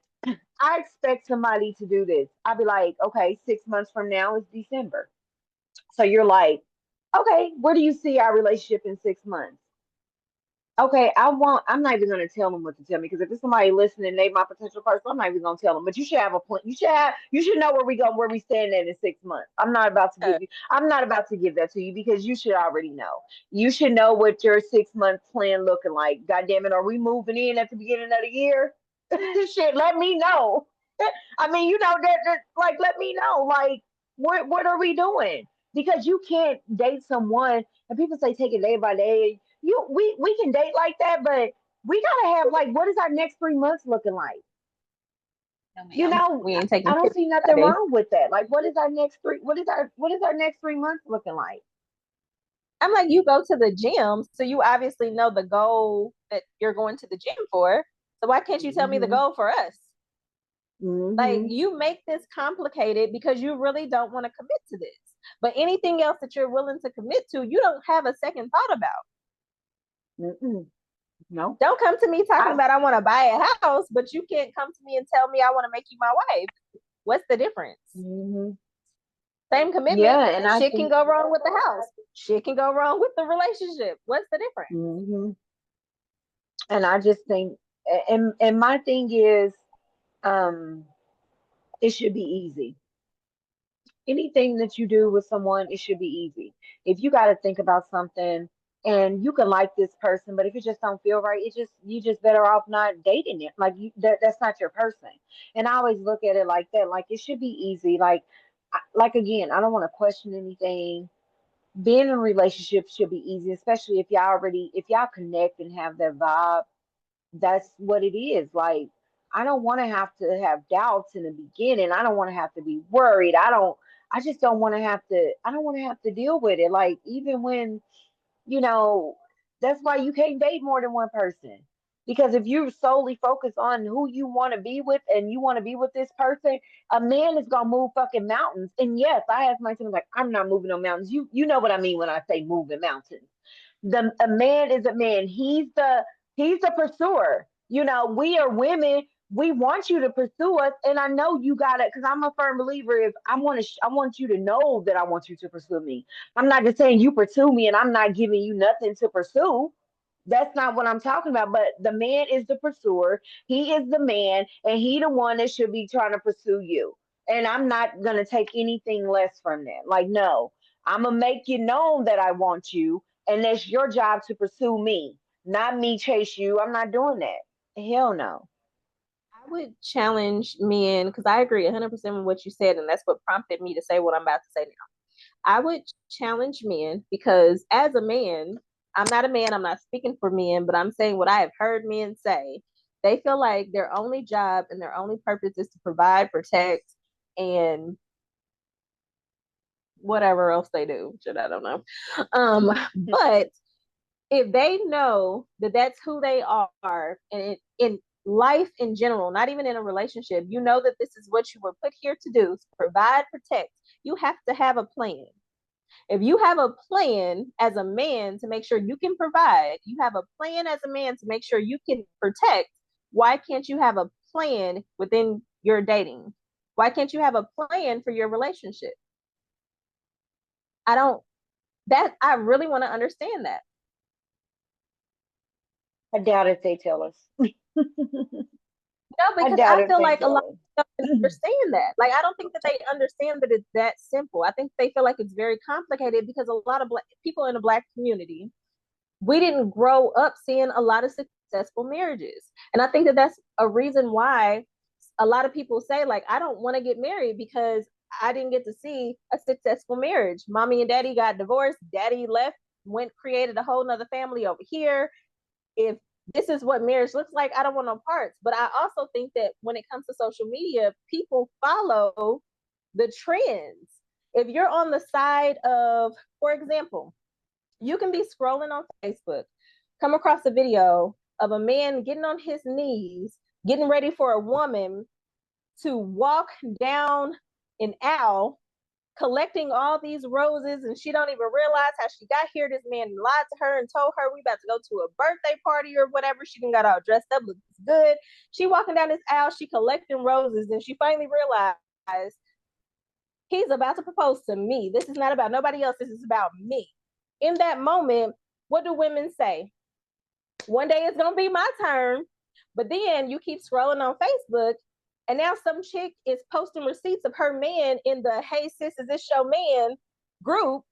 I expect somebody to do this. I'll be like, okay, 6 months from now is December. So you're like, okay, where do you see our relationship in 6 months? Okay, I'm not even gonna tell them what to tell me because if it's somebody listening, they my potential person, I'm not even gonna tell them. But you should have a plan. You should know where we stand at in 6 months. I'm not about to give that to you because you should already know. You should know what your 6 month plan looking like. God damn it, are we moving in at the beginning of the year? Shit, let me know. I mean, like, let me know. Like, what are we doing? Because you can't date someone, and people say take it day by day. We can date like that, but we gotta have, like, what is our next 3 months looking like? No, You ma'am. know, We ain't I taking don't shit see nothing Friday. wrong with that. Like, what is our next 3 months looking like? I'm like, you go to the gym, so you obviously know the goal that you're going to the gym for. So why can't you tell me the Hmm. goal for us? Like, Hmm. you make this complicated because you really don't want to commit to this. But anything else that you're willing to commit to, you don't have a second thought about. Mm-mm. No, Don't come to me talking I. about I want to buy a house, but you can't come to me and tell me I want to make you my wife. What's the difference? Hmm. Same commitment. Yeah, and I Shit can think. go wrong with the house. Shit can go wrong with the relationship. What's the difference? Hmm. And I just think, and my thing is, um, it should be easy. Anything that you do with someone, it should be easy. If you got to think about something and you can like this person, but if it just don't feel right, you just better off not dating it. Like, that's not your person. And I always look at it like that. Like, it should be easy. Like, like, again, I don't want to question anything. Being in a relationship should be easy, especially if y'all connect and have that vibe. That's what it is. Like, I don't want to have doubts in the beginning. I don't want to have to be worried. I just don't want to I don't want to have to deal with it. Like, even when, you know, that's why you can't date more than one person. Because if you solely focus on who you want to be with and you want to be with this person, a man is gonna move fucking mountains. And yes, I ask myself, like, I'm not moving no mountains. You know what I mean when I say moving mountains. The A man is a man. He's the pursuer. You know, we are women. We want you to pursue us, and I know you got it because I'm a firm believer. If I want you to know that I want you to pursue me. I'm not just saying you pursue me, and I'm not giving you nothing to pursue. That's not what I'm talking about. But the man is the pursuer. He is the man, and he the one that should be trying to pursue you. And I'm not gonna take anything less from that. Like, no, I'm gonna make you known that I want you, and it's your job to pursue me, not me chase you. I'm not doing that. Hell no. I would challenge men because I agree 100% with what you said, and that's what prompted me to say what I'm about to say now. I would challenge men because as a man, I'm not a man, I'm not speaking for men, but I'm saying what I have heard men say. They feel like their only job and their only purpose is to provide, protect, and whatever else they do. Shit, I don't know. But if they know that that's who they are, and in life in general, not even in a relationship, you know that this is what you were put here to do: provide, protect. You have to have a plan. If you have a plan as a man to make sure you can provide, you have a plan as a man to make sure you can protect, why can't you have a plan within your dating? Why can't you have a plan for your relationship? I don't. That I really want to understand that. I doubt if they tell us. No, I because doubt I if feel they like a lot tell of them us. understand that. Like, I don't think that they understand that it's that simple. I think they feel like it's very complicated because a lot of black people in the black community, we didn't grow up seeing a lot of successful marriages. And I think that that's a reason why a lot of people say, like, I don't want to get married because I didn't get to see a successful marriage. Mommy and daddy got divorced, daddy left, went created a whole nother family over here. If this is what marriage looks like, I don't want no parts. But I also think that when it comes to social media, people follow the trends. If you're on the side of, for example, you can be scrolling on Facebook, come across a video of a man getting on his knees, getting ready for a woman to walk down an aisle, collecting all these roses, and she don't even realize how she got here. This man lied to her and told her we about to go to a birthday party or whatever. She done got all dressed up, looks good. She walking down this aisle, she collecting roses, and she finally realized he's about to propose to me. This is not about nobody else. This is about me. In that moment, what do women say? One day it's gonna be my turn, but then you keep scrolling on Facebook, and now some chick is posting receipts of her man in the "Hey sis, is this your man" group,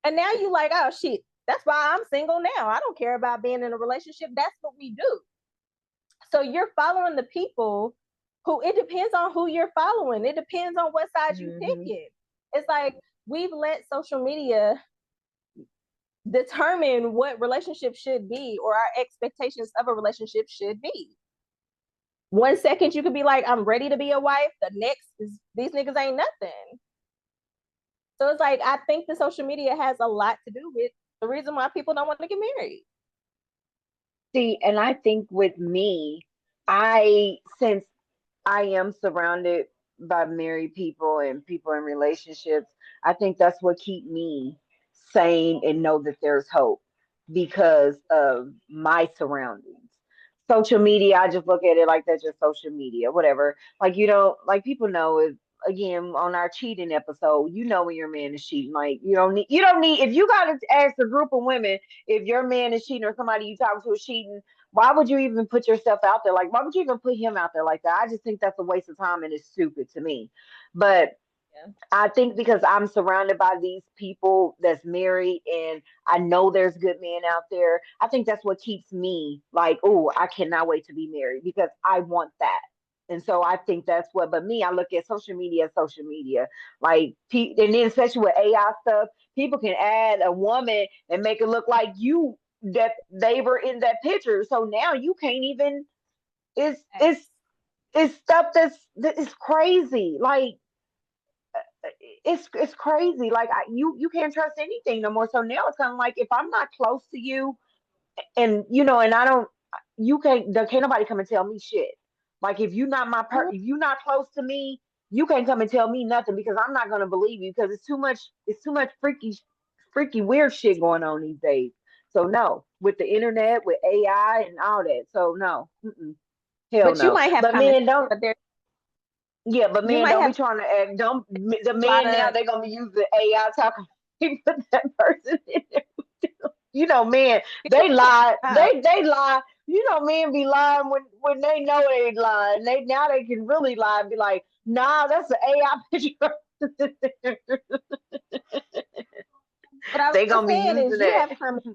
and now you like, oh shit, that's why I'm single now. I don't care about being in a relationship. That's what we do. So you're following the people who, it depends on who you're following. It depends on what side you pick Hmm. it. It's like we've let social media determine what relationships should be or our expectations of a relationship should be. One second you could be like, I'm ready to be a wife. The next is these niggas ain't nothing. So it's like I think the social media has a lot to do with the reason why people don't want to get married. See, and I think with me, since I am surrounded by married people and people in relationships, I think that's what keep me sane and know that there's hope because of my surroundings. Social media, I just look at it like that's just social media, whatever. Like you don't like people know if again on our cheating episode, you know when your man is cheating. Like you don't need if you gotta ask a group of women if your man is cheating or somebody you talk to is cheating, why would you even put yourself out there? Like, why would you even put him out there like that? I just think that's a waste of time and it's stupid to me. But Yeah. I think because I'm surrounded by these people that's married and I know there's good men out there, I think that's what keeps me like, oh, I cannot wait to be married because I want that. And so I think that's what, but me, I look at social media, like, and then especially with AI stuff, people can add a woman and make it look like you that they were in that picture. So now you can't even, it's, it's, it's stuff that is crazy. Like, it's crazy. Like you can't trust anything no more. So now it's kind of like if I'm not close to you, and and I don't, you can't. There can't nobody come and tell me shit. Like if you're not if you're not close to me, you can't come and tell me nothing because I'm not gonna believe you because it's too much. It's too much freaky weird shit going on these days. So no, with the internet, with AI and all that. So no, hell But you no. might have But comments, men don't. but there Yeah, but you men, might don't be have trying to act. Don't the a lot men now? of They're gonna be using AI talking. Put that person in there. Men they lie. uh, They lie. Men be lying when they know they lying. They now they can really lie and be like, nah, that's an AI picture. what I They was gonna be saying using is you that. have comments.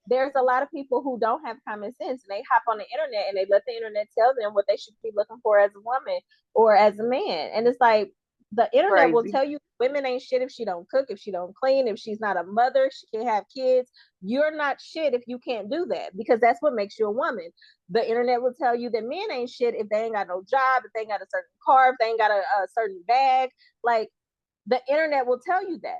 There's a lot of people who don't have common sense and they hop on the internet and they let the internet tell them what they should be looking for as a woman or as a man. And it's like the internet will Crazy. tell you women ain't shit if she don't cook, if she don't clean, if she's not a mother, she can't have kids. You're not shit if you can't do that because that's what makes you a woman. The internet will tell you that men ain't shit if they ain't got no job, if they ain't got a certain car, if they ain't got a certain bag. Like the internet will tell you that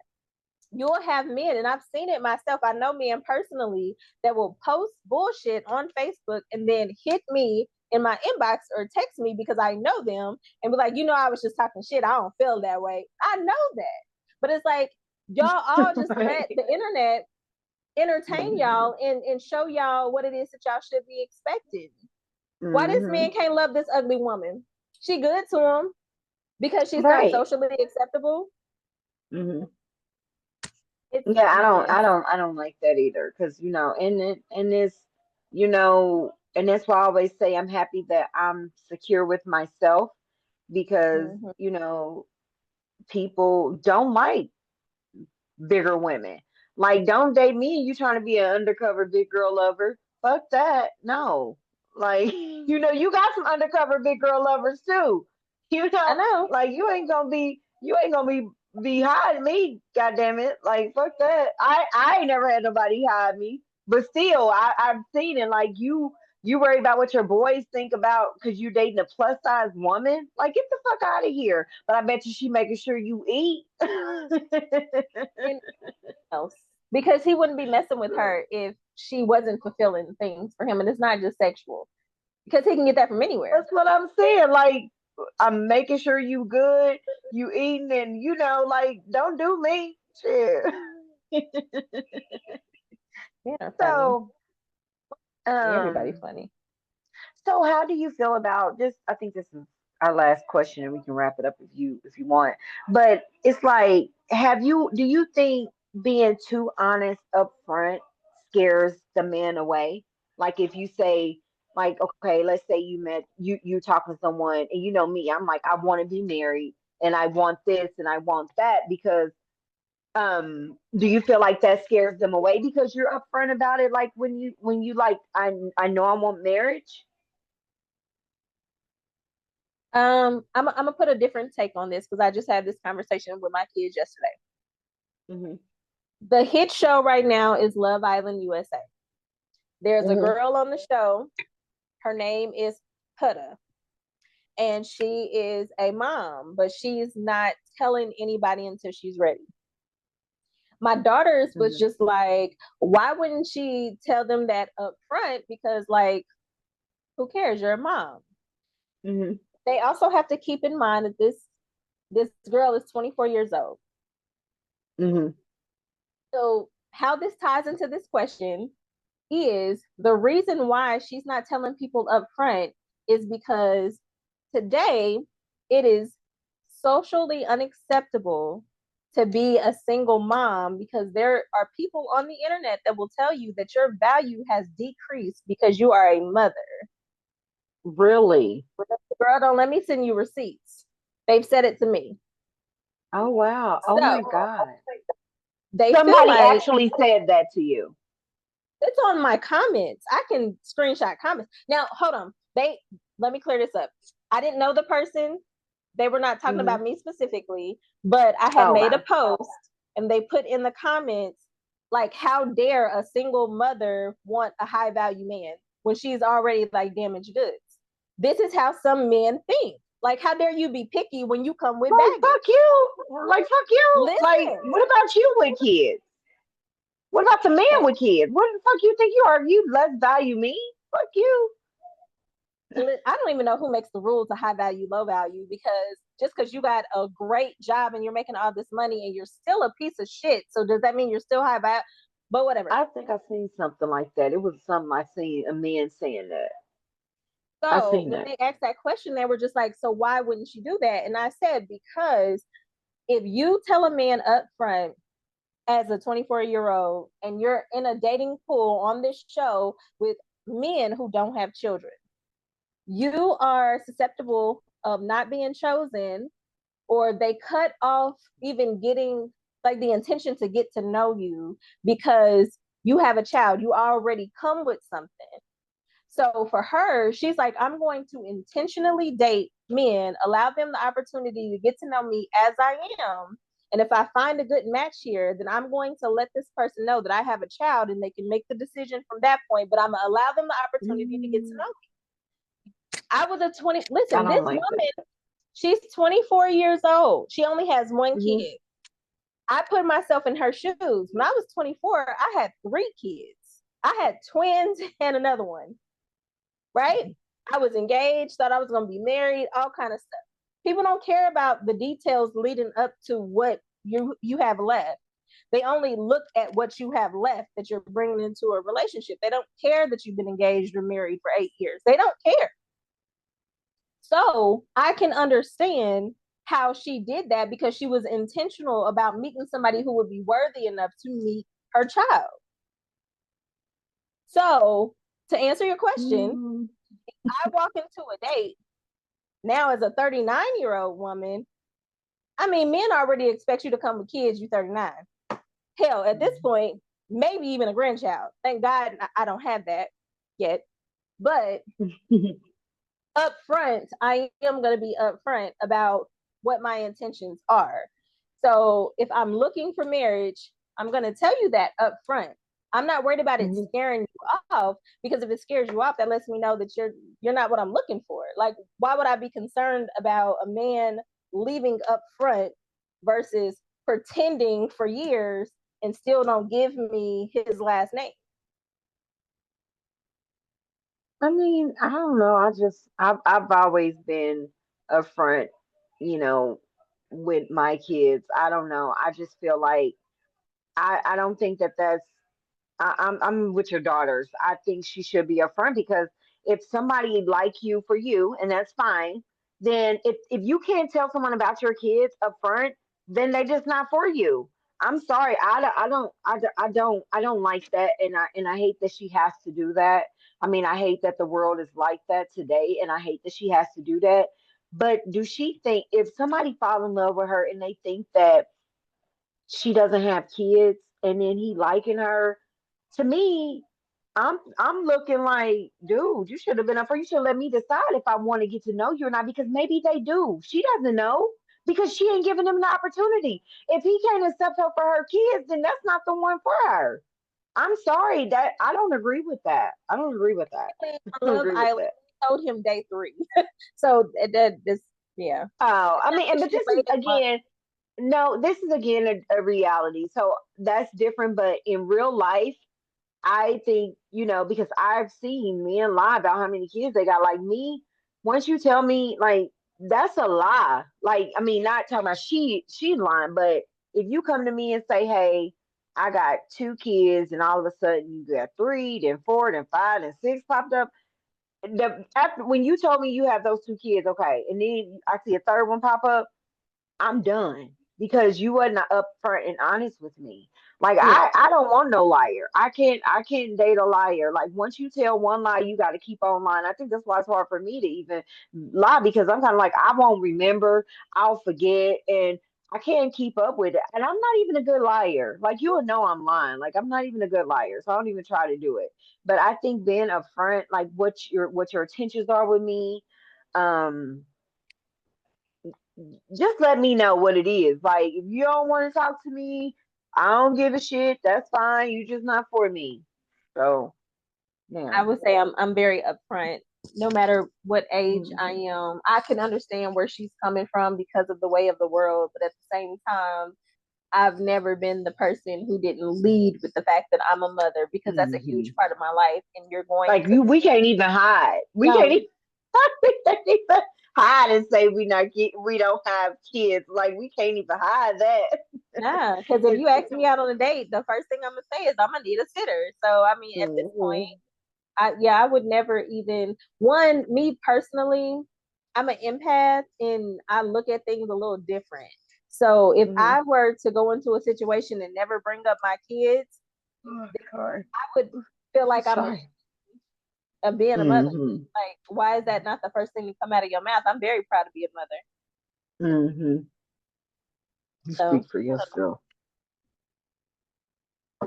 you'll have men, and I've seen it myself. I know men personally that will post bullshit on Facebook and then hit me in my inbox or text me because I know them and be like, I was just talking shit. I don't feel that way. I know that. But it's like, y'all all just let Right. the internet entertain Hmm. y'all and show y'all what it is that y'all should be expecting. Why this Hmm. man can't love this ugly woman? She good to him because she's not Right. socially acceptable. Hmm. It's Yeah, messy. I don't like that either. Because and this, and that's why I always say I'm happy that I'm secure with myself because Hmm. people don't like bigger women. Like, don't date me and you trying to be an undercover big girl lover. Fuck that. No. Like, you got some undercover big girl lovers too. I know. Like you ain't gonna be hiding me, goddamn it. Like, fuck that. I ain't never had nobody hide me. But still, I've seen it. Like, you worry about what your boys think about because you dating a plus size woman. Like, get the fuck out of here. But I bet you she making sure you eat. And else because he wouldn't be messing with her if she wasn't fulfilling things for him, and it's not just sexual because he can get that from anywhere. That's what I'm saying. Like, I'm making sure you good, you eating, and like, don't do me. Shit. Men are funny. So, Everybody um, funny. so how do you feel about this? I think this is our last question, and we can wrap it up if you want. But it's like, do you think being too honest up front scares the man away? Like, if you say, like, okay, let's say you talking to someone, and you know me, I'm like, I want to be married, and I want this, and I want that, because do you feel like that scares them away because you're upfront about it? Like, when you like, I know I want marriage. I'm gonna put a different take on this because I just had this conversation with my kids yesterday. Hmm. The hit show right now is Love Island USA. There's a Hmm. girl on the show. Her name is Putta, and she is a mom, but she's not telling anybody until she's ready. My daughters was Hmm. just like, why wouldn't she tell them that up front? Because like, who cares? You're a mom. Hmm. They also have to keep in mind that this girl is 24 years old. Hmm. So how this ties into this question is the reason why she's not telling people up front is because today it is socially unacceptable to be a single mom because there are people on the internet that will tell you that your value has decreased because you are a mother. Really? Girl, don't let me send you receipts. They've said it to me. Oh wow. Oh So my God. they feel Somebody like actually said that to you. it's on my comments. I can screenshot comments. Now, hold on. Let me clear this up. I didn't know the person. They were not talking Hmm. about me specifically, but I had Oh made a wow. post and they put in the comments like, how dare a single mother want a high value man when she's already like damaged goods? This is how some men think. Like, how dare you be picky when you come with Like, fuck baggage? you. Like, fuck you. Like, Listen, what about you with kids? What about the man with kids? What the fuck you think you are? You less value me? Fuck you. I don't even know who makes the rules of high value, low value, because just because you got a great job and you're making all this money and you're still a piece of shit. So does that mean you're still high value? But whatever. I think I seen something like that. It was something I seen a man saying that. I So seen when that. they asked that question, they were just like, so why wouldn't you do that? And I said, because if you tell a man up front as a 24-year-old and you're in a dating pool on this show with men who don't have children, you are susceptible of not being chosen, or they cut off even getting like the intention to get to know you because you have a child. You already come with something. So for her, she's like, I'm going to intentionally date men, allow them the opportunity to get to know me as I am. And if I find a good match here, then I'm going to let this person know that I have a child and they can make the decision from that point. But I'm going to allow them the opportunity to get to Mm, know me. I was a 20, I listen, don't this like that. woman, she's 24 years old. She only has one Hmm. kid. I put myself in her shoes. When I was 24, I had three kids. I had twins and another one, right? I was engaged, thought I was going to be married, all kind of stuff. People don't care about the details leading up to what you have left. They only look at what you have left that you're bringing into a relationship. They don't care that you've been engaged or married for 8 years. They don't care. So I can understand. how she did that because she was intentional about meeting somebody who would be worthy enough to meet her child. So, to answer your question, Mm-hmm. I walk into a date now as a 39-year-old woman. I mean, men already expect you to come with kids, you 39. Hell, at this point, maybe even a grandchild. Thank God I don't have that yet. But up front, I am going to be upfront about what my intentions are. So if I'm looking for marriage, I'm going to tell you that up front. I'm not worried about it Mhm. scaring you off, because if it scares you off, that lets me know that you're not what I'm looking for. Like, why would I be concerned about a man leaving up front versus pretending for years and still don't give me his last name? I mean, I don't know. I've always been upfront, you know, with my kids. I don't know. I just feel like I don't think that I'm with your daughters. I think she should be upfront because if somebody like you for you, and that's fine, then if you can't tell someone about your kids upfront, then they just not for you. I'm sorry. I don't like that, and I hate that she has to do that. I mean, I hate that the world is like that today, and I hate that she has to do that. But do she think if somebody fall in love with her and they think that she doesn't have kids and then he liking her, to me, I'm looking like, dude, you should have been up for, you should let me decide if I want to get to know you or not, because maybe they do. She doesn't know because she ain't giving him the opportunity. If he can't accept her for her kids, then that's not the one for her. I'm sorry, that I don't agree with that. I don't agree with that. I On don't Love agree with Island, that. told him day three. So that this, yeah. Oh, I I mean, think but she this is waited months. again, no, this is again a reality. So that's different. But in real life, I think, because I've seen men lie about how many kids they got. Like me, once you tell me, like, that's a lie. Like, I mean, not talking about she's lying, but if you come to me and say, hey, I got two kids, and all of a sudden you got three, then four, then five, then six popped up. After when you told me you have those two kids, okay, and then I see a third one pop up, I'm done because you wasn't upfront and honest with me. Like Yeah, I don't want no liar. I can't date a liar. Like once you tell one lie, you got to keep on lying. I think that's why it's hard for me to even lie, because I'm kind of like I won't remember, I'll forget, and I can't keep up with it. And I'm not even a good liar. Like you will know I'm lying. Like I'm not even a good liar, so I don't even try to do it. But I think being upfront, like what your intentions are with me, um just let me know what it is. Like, if you don't want to talk to me, I don't give a shit. That's fine. You just not for me. So, yeah. I would say I'm very upfront. No matter what age I Hmm. am, I can understand where she's coming from because of the way of the world. But at the same time, I've never been the person who didn't lead with the fact that I'm a mother, because that's a huge Hmm. part of my life. And you're going Like to we can't even hide. We can't no, even, we can't even hide and say we don't have kids. Like we can't even hide that. nah. Because if It's, you ask me out on a date, the first thing I'm gonna say is I'm gonna need a sitter. So I mean, at this point, hmm. I would never even, me personally, I'm an empath and I look at things a little different. So if Hmm. I were to go into a situation and never bring up my kids, Oh, sorry. I would feel I'm like I'm sorry. of being a mother. Hmm. Like, why is that not the first thing to come out of your mouth? I'm very proud to be a mother. Hmm. You So speak for yourself.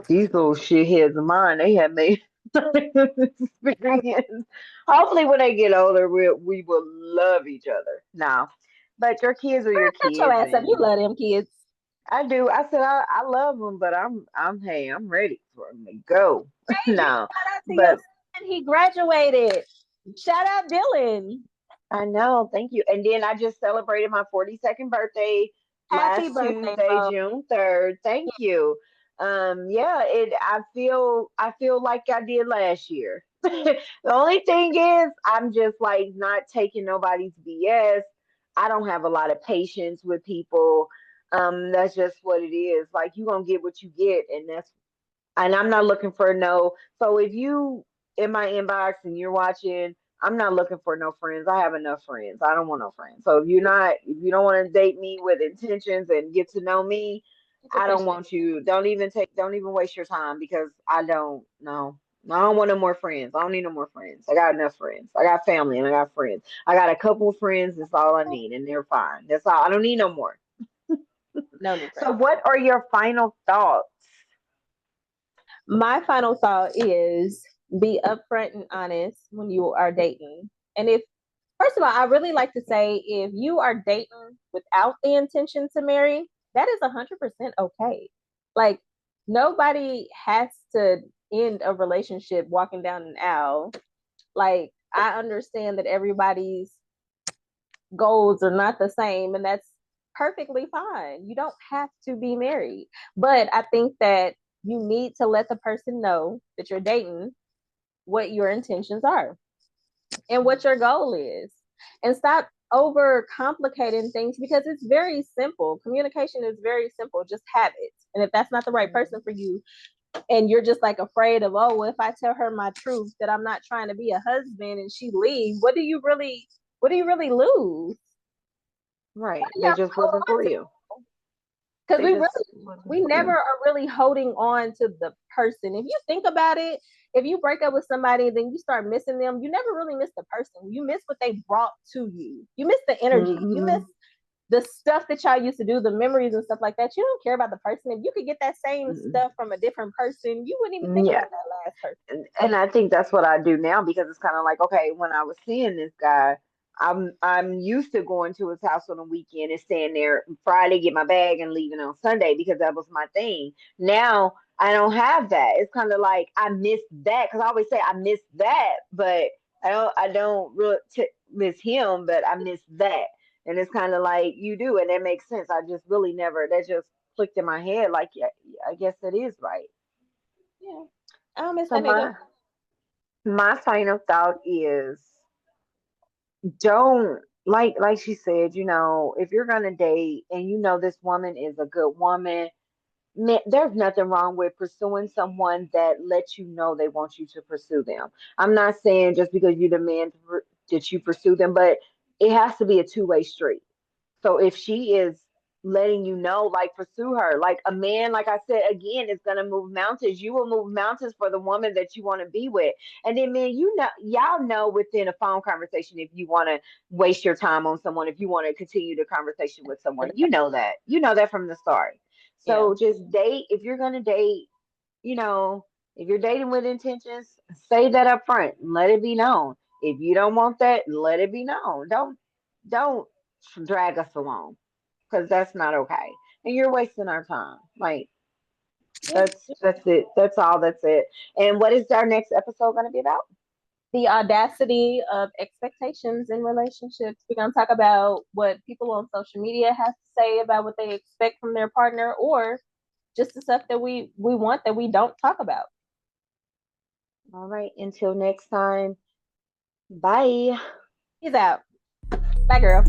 These little shitheads of mine, they have made experience. Hopefully, when they get older, we will love each other. Now, but your kids are your shut your kids, ass up. You and love them kids. I do. I said I love them, but hey, I'm ready for them to go Big now. shout out to your But son. He graduated. Shout out Dylan. I know, thank you. And then I just celebrated my 42nd birthday Happy last birthday, Tuesday, bro. June 3rd. Thank you. Yeah, I feel like I did last year. The only thing is I'm just like not taking nobody's BS. I don't have a lot of patience with people. That's just what it is. Like you gonna get what you get, and I'm not looking for no. So if you in my inbox and you're watching, I'm not looking for no friends. I have enough friends. I don't want no friends. So if you don't want to date me with intentions and get to know me, It's I don't officially want you. Don't even waste your time because I don't know. I don't want no more friends. I don't need no more friends. I got enough friends. I got family and I got friends. I got a couple of friends. That's all I need, and they're fine. That's all. I don't need no more. no new So, friends. what are your final thoughts? My final thought is be upfront and honest when you are dating. And if, first of all, I really like to say if you are dating without the intention to marry, that is 100% okay. Like, nobody has to end a relationship walking down an aisle. Like, I understand that everybody's goals are not the same, and that's perfectly fine. You don't have to be married. But I think that you need to let the person know that you're dating what your intentions are and what your goal is. And stop over complicating things because it's very simple. Communication is very simple. Just have it. And if that's not the right person for you, and you're just like afraid of, oh, well, if I tell her my truth that I'm not trying to be a husband and she leaves, what do you really lose? Right. Yeah, They just hold wasn't on for to, you. because They we just really wasn't we for never you. are really holding on to the person. If you think about it, if you break up with somebody and then you start missing them, you never really miss the person. You miss what they brought to you. You miss the energy. You miss Hmm. the stuff that y'all used to do, the memories and stuff like that. You don't care about the person. If you could get that same stuff from a different person, you wouldn't even think Yeah. about that last person. And I think that's what I do now because it's kind of like, okay, when I was seeing this guy, I'm used to going to his house on the weekend and staying there Friday, get my bag and leaving on Sunday because that was my thing. Now I don't have that. It's kind of like I miss that because I always say I miss that, but I don't really miss him, but I miss that. And it's kind of like you do, and that makes sense. I just really never that just clicked in my head like, yeah, I guess that is right. Yeah, I don't miss So that nigga. my final thought is don't like she said, if you're gonna date and you know this woman is a good woman, man, there's nothing wrong with pursuing someone that lets you know they want you to pursue them. I'm not saying just because you demand that you pursue them, but it has to be a two-way street. So if she is letting you know, like pursue her, like a man, like I said again, is gonna move mountains. You will move mountains for the woman that you want to be with. And then man, y'all know within a phone conversation if you want to waste your time on someone, if you want to continue the conversation with someone. You know that. You know that from the start. Yeah, So just date if you're gonna date, you know, if you're dating with intentions, say that up front. Let it be known. If you don't want that, let it be known. Don't drag us along because that's not okay. And you're wasting our time. Like yeah. that's it. That's all. That's it. And what is our next episode going to be about? The audacity of expectations in relationships. We're going to talk about what people on social media have to say about what they expect from their partner, or just the stuff that we want that we don't talk about. All right. Until next time. Bye. Peace out. Bye, girl.